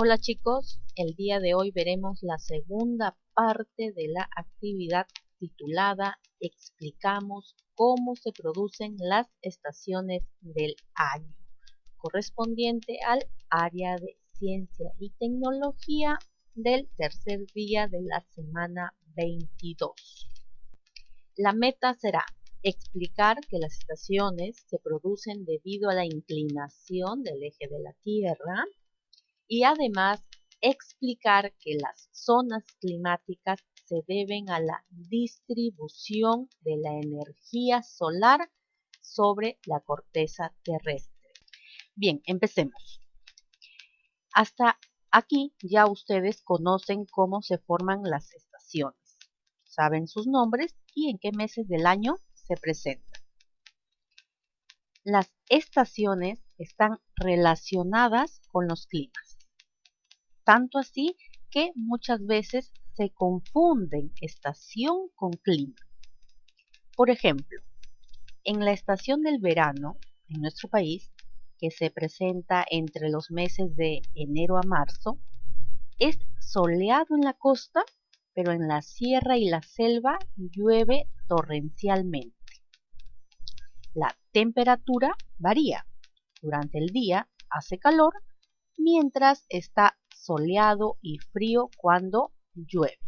Hola chicos, el día de hoy veremos la segunda parte de la actividad titulada Explicamos cómo se producen las estaciones del año, correspondiente al área de ciencia y tecnología del tercer día de la semana 22. La meta será explicar que las estaciones se producen debido a la inclinación del eje de la Tierra, y además explicar que las zonas climáticas se deben a la distribución de la energía solar sobre la corteza terrestre. Bien, empecemos. Hasta aquí ya ustedes conocen cómo se forman las estaciones, saben sus nombres y en qué meses del año se presentan. Las estaciones están relacionadas con los climas. Tanto así que muchas veces se confunden estación con clima. Por ejemplo, en la estación del verano, en nuestro país, que se presenta entre los meses de enero a marzo, es soleado en la costa, pero en la sierra y la selva llueve torrencialmente. La temperatura varía. Durante el día hace calor, mientras está soleado y frío cuando llueve.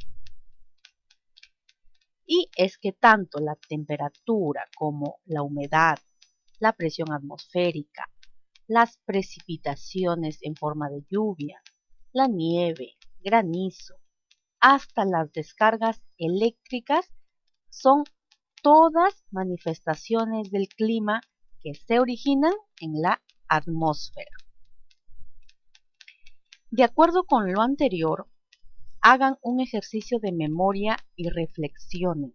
Y es que tanto la temperatura como la humedad, la presión atmosférica, las precipitaciones en forma de lluvia, la nieve, granizo, hasta las descargas eléctricas son todas manifestaciones del clima que se originan en la atmósfera. De acuerdo con lo anterior, hagan un ejercicio de memoria y reflexionen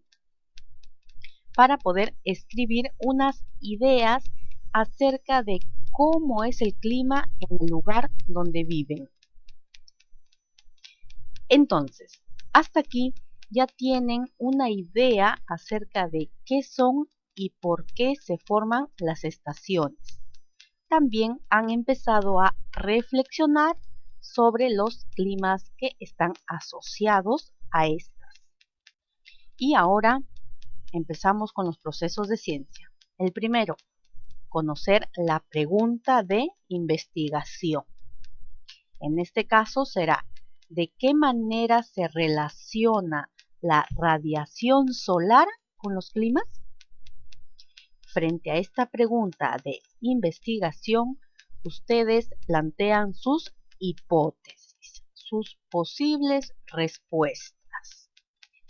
para poder escribir unas ideas acerca de cómo es el clima en el lugar donde viven. Entonces, hasta aquí ya tienen una idea acerca de qué son y por qué se forman las estaciones. También han empezado a reflexionar sobre los climas que están asociados a estas. Y ahora empezamos con los procesos de ciencia. El primero, conocer la pregunta de investigación. En este caso será, ¿de qué manera se relaciona la radiación solar con los climas? Frente a esta pregunta de investigación, ustedes plantean sus hipótesis, sus posibles respuestas.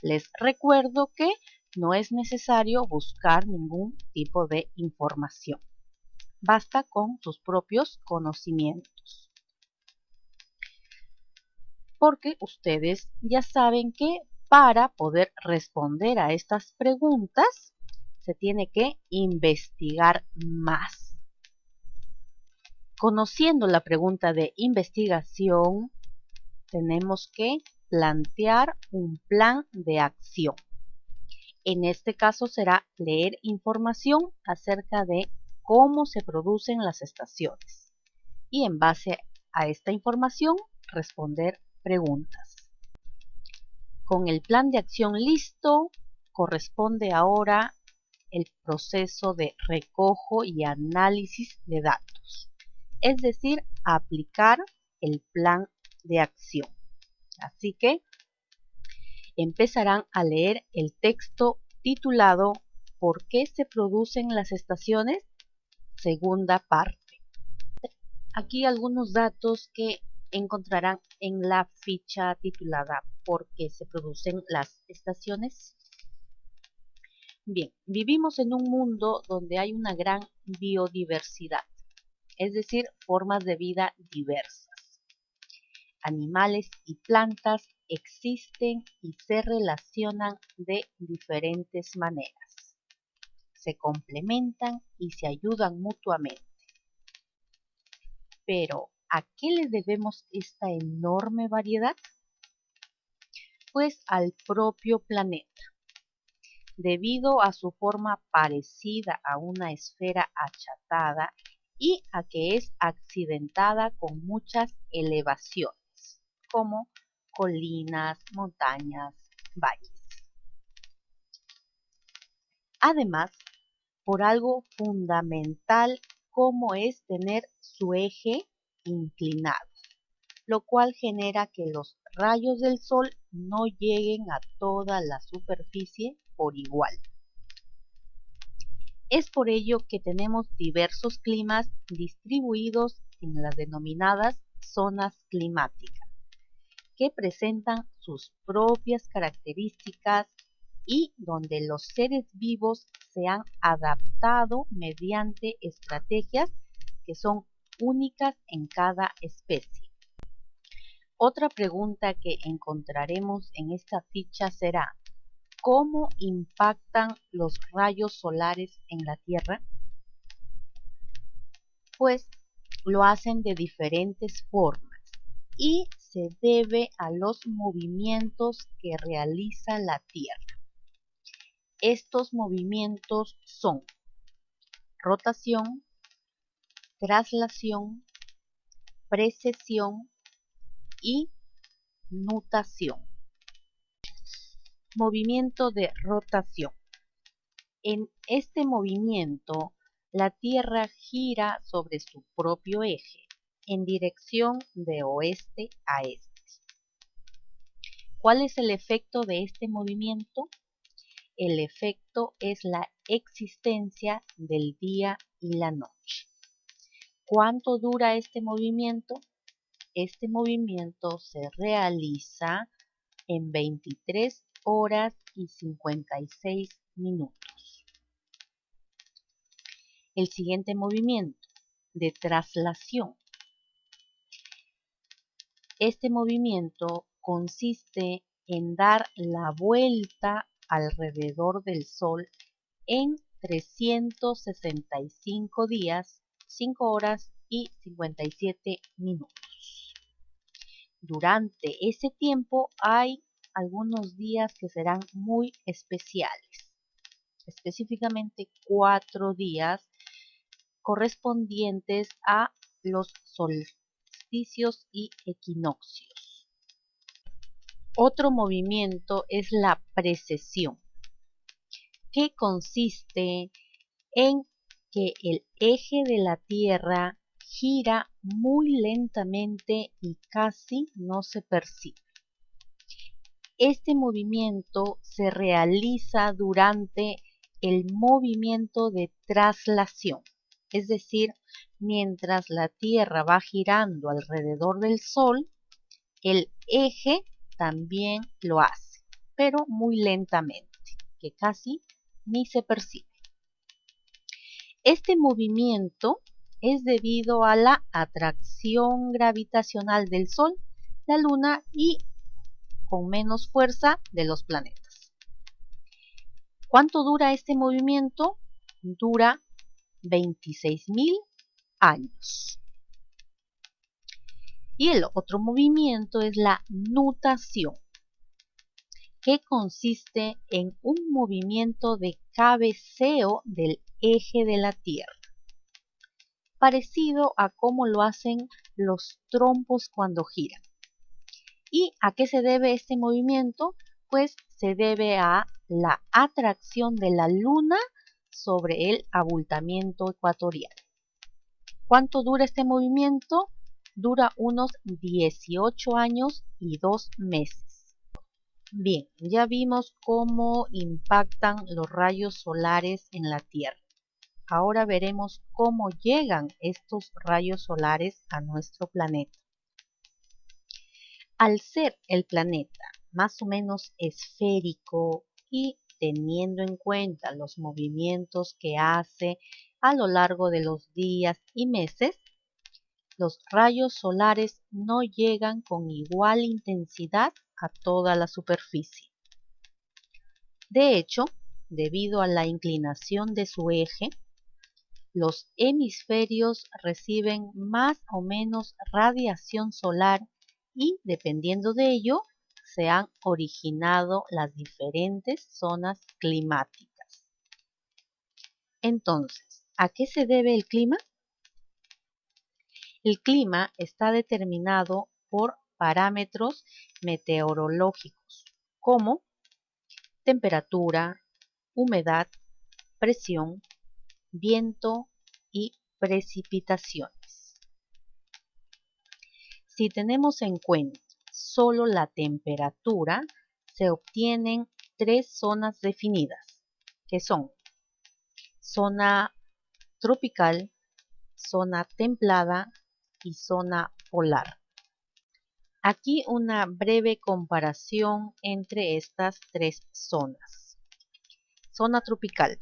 Les recuerdo que no es necesario buscar ningún tipo de información. Basta con sus propios conocimientos. Porque ustedes ya saben que para poder responder a estas preguntas se tiene que investigar más. Conociendo la pregunta de investigación, tenemos que plantear un plan de acción. En este caso será leer información acerca de cómo se producen las estaciones y en base a esta información responder preguntas. Con el plan de acción listo, corresponde ahora el proceso de recojo y análisis de datos, es decir, aplicar el plan de acción. Así que empezarán a leer el texto titulado ¿Por qué se producen las estaciones? Segunda parte. Aquí algunos datos que encontrarán en la ficha titulada ¿Por qué se producen las estaciones? Bien, vivimos en un mundo donde hay una gran biodiversidad, es decir, formas de vida diversas. Animales y plantas existen y se relacionan de diferentes maneras. Se complementan y se ayudan mutuamente. Pero, ¿a qué le debemos esta enorme variedad? Pues al propio planeta. Debido a su forma parecida a una esfera achatada y a que es accidentada con muchas elevaciones, como colinas, montañas, valles. Además, por algo fundamental como es tener su eje inclinado, lo cual genera que los rayos del sol no lleguen a toda la superficie por igual. Es por ello que tenemos diversos climas distribuidos en las denominadas zonas climáticas, que presentan sus propias características y donde los seres vivos se han adaptado mediante estrategias que son únicas en cada especie. Otra pregunta que encontraremos en esta ficha será: ¿cómo impactan los rayos solares en la Tierra? Pues lo hacen de diferentes formas y se debe a los movimientos que realiza la Tierra. Estos movimientos son rotación, traslación, precesión y nutación. Movimiento de rotación. En este movimiento, la Tierra gira sobre su propio eje en dirección de oeste a este. ¿Cuál es el efecto de este movimiento? El efecto es la existencia del día y la noche. ¿Cuánto dura este movimiento? Este movimiento se realiza en 23 horas y 56 minutos. El siguiente movimiento, de traslación. Este movimiento consiste en dar la vuelta alrededor del Sol en 365 días, 5 horas y 57 minutos. Durante ese tiempo hay algunos días que serán muy especiales, específicamente 4 días correspondientes a los solsticios y equinoccios. Otro movimiento es la precesión, que consiste en que el eje de la Tierra gira muy lentamente y casi no se percibe. Este movimiento se realiza durante el movimiento de traslación, es decir, mientras la Tierra va girando alrededor del Sol, el eje también lo hace, pero muy lentamente, que casi ni se percibe. Este movimiento es debido a la atracción gravitacional del Sol, la Luna y con menos fuerza de los planetas. ¿Cuánto dura este movimiento? Dura 26.000 años. Y el otro movimiento es la nutación, que consiste en un movimiento de cabeceo del eje de la Tierra, parecido a cómo lo hacen los trompos cuando giran. ¿Y a qué se debe este movimiento? Pues se debe a la atracción de la Luna sobre el abultamiento ecuatorial. ¿Cuánto dura este movimiento? Dura unos 18 años y 2 meses. Bien, ya vimos cómo impactan los rayos solares en la Tierra. Ahora veremos cómo llegan estos rayos solares a nuestro planeta. Al ser el planeta más o menos esférico y teniendo en cuenta los movimientos que hace a lo largo de los días y meses, los rayos solares no llegan con igual intensidad a toda la superficie. De hecho, debido a la inclinación de su eje, los hemisferios reciben más o menos radiación solar y, dependiendo de ello, se han originado las diferentes zonas climáticas. Entonces, ¿a qué se debe el clima? El clima está determinado por parámetros meteorológicos como temperatura, humedad, presión, viento y precipitaciones. Si tenemos en cuenta solo la temperatura, se obtienen tres zonas definidas, que son zona tropical, zona templada y zona polar. Aquí una breve comparación entre estas tres zonas. Zona tropical,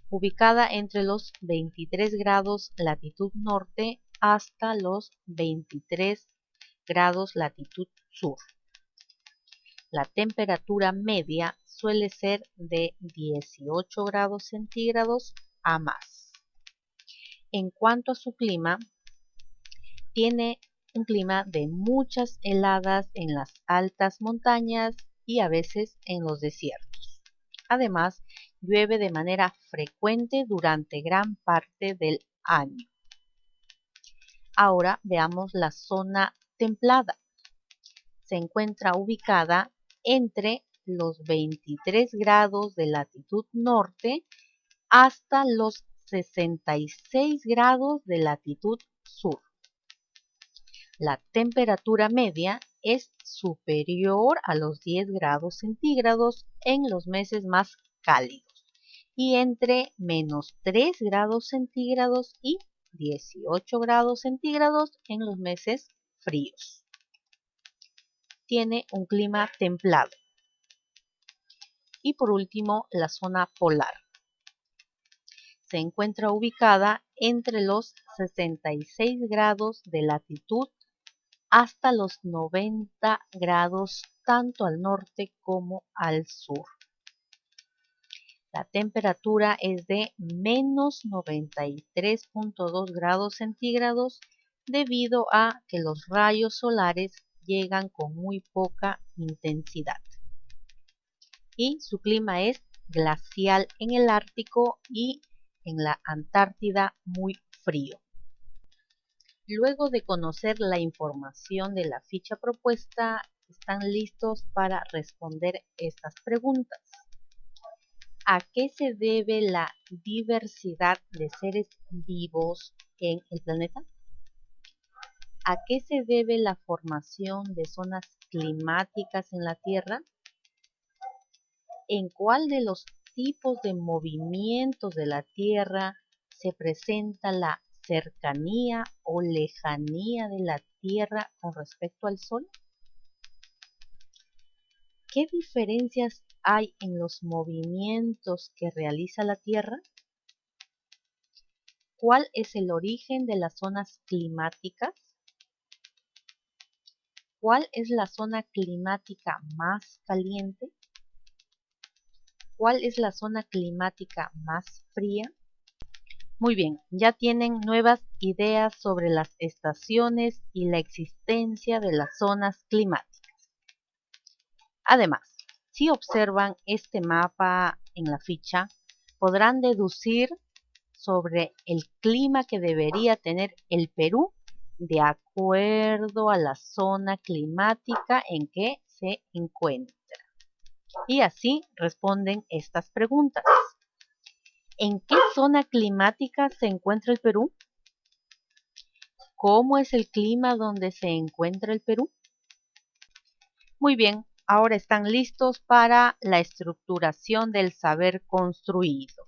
ubicada entre los 23 grados latitud norte hasta los 23 grados latitud sur. La temperatura media suele ser de 18 grados centígrados a más. En cuanto a su clima, tiene un clima de muchas heladas en las altas montañas y a veces en los desiertos. Además, llueve de manera frecuente durante gran parte del año. Ahora veamos la zona templada. Se encuentra ubicada entre los 23 grados de latitud norte hasta los 66 grados de latitud sur. La temperatura media es superior a los 10 grados centígrados en los meses más cálidos y entre menos 3 grados centígrados y 18 grados centígrados en los meses fríos. Tiene un clima templado. Y por último, la zona polar. Se encuentra ubicada entre los 66 grados de latitud hasta los 90 grados tanto al norte como al sur. La temperatura es de menos 93.2 grados centígrados debido a que los rayos solares llegan con muy poca intensidad. Y su clima es glacial en el Ártico y en la Antártida muy frío. Luego de conocer la información de la ficha propuesta, están listos para responder estas preguntas. ¿A qué se debe la diversidad de seres vivos en el planeta? ¿A qué se debe la formación de zonas climáticas en la Tierra? ¿En cuál de los tipos de movimientos de la Tierra se presenta la cercanía o lejanía de la Tierra con respecto al Sol? ¿Qué diferencias hay en los movimientos que realiza la Tierra? ¿Cuál es el origen de las zonas climáticas? ¿Cuál es la zona climática más caliente? ¿Cuál es la zona climática más fría? Muy bien, ya tienen nuevas ideas sobre las estaciones y la existencia de las zonas climáticas. Además, si observan este mapa en la ficha, podrán deducir sobre el clima que debería tener el Perú de acuerdo a la zona climática en que se encuentra. Y así responden estas preguntas. ¿En qué zona climática se encuentra el Perú? ¿Cómo es el clima donde se encuentra el Perú? Muy bien, ahora están listos para la estructuración del saber construido.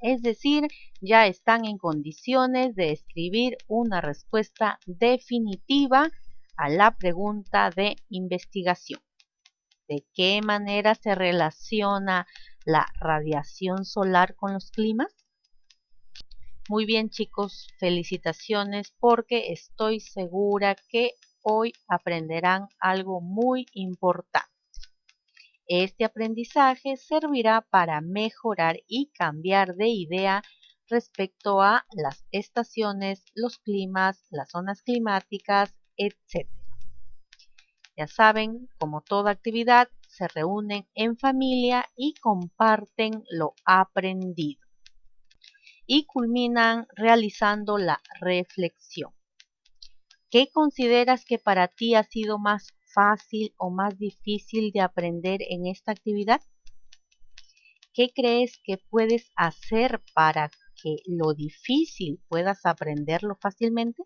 Es decir, ya están en condiciones de escribir una respuesta definitiva a la pregunta de investigación. ¿De qué manera se relaciona la radiación solar con los climas? Muy bien, chicos, felicitaciones porque estoy segura que hoy aprenderán algo muy importante. Este aprendizaje servirá para mejorar y cambiar de idea respecto a las estaciones, los climas, las zonas climáticas, etc. Ya saben, como toda actividad, se reúnen en familia y comparten lo aprendido. Y culminan realizando la reflexión. ¿Qué consideras que para ti ha sido más fácil o más difícil de aprender en esta actividad? ¿Qué crees que puedes hacer para que lo difícil puedas aprenderlo fácilmente?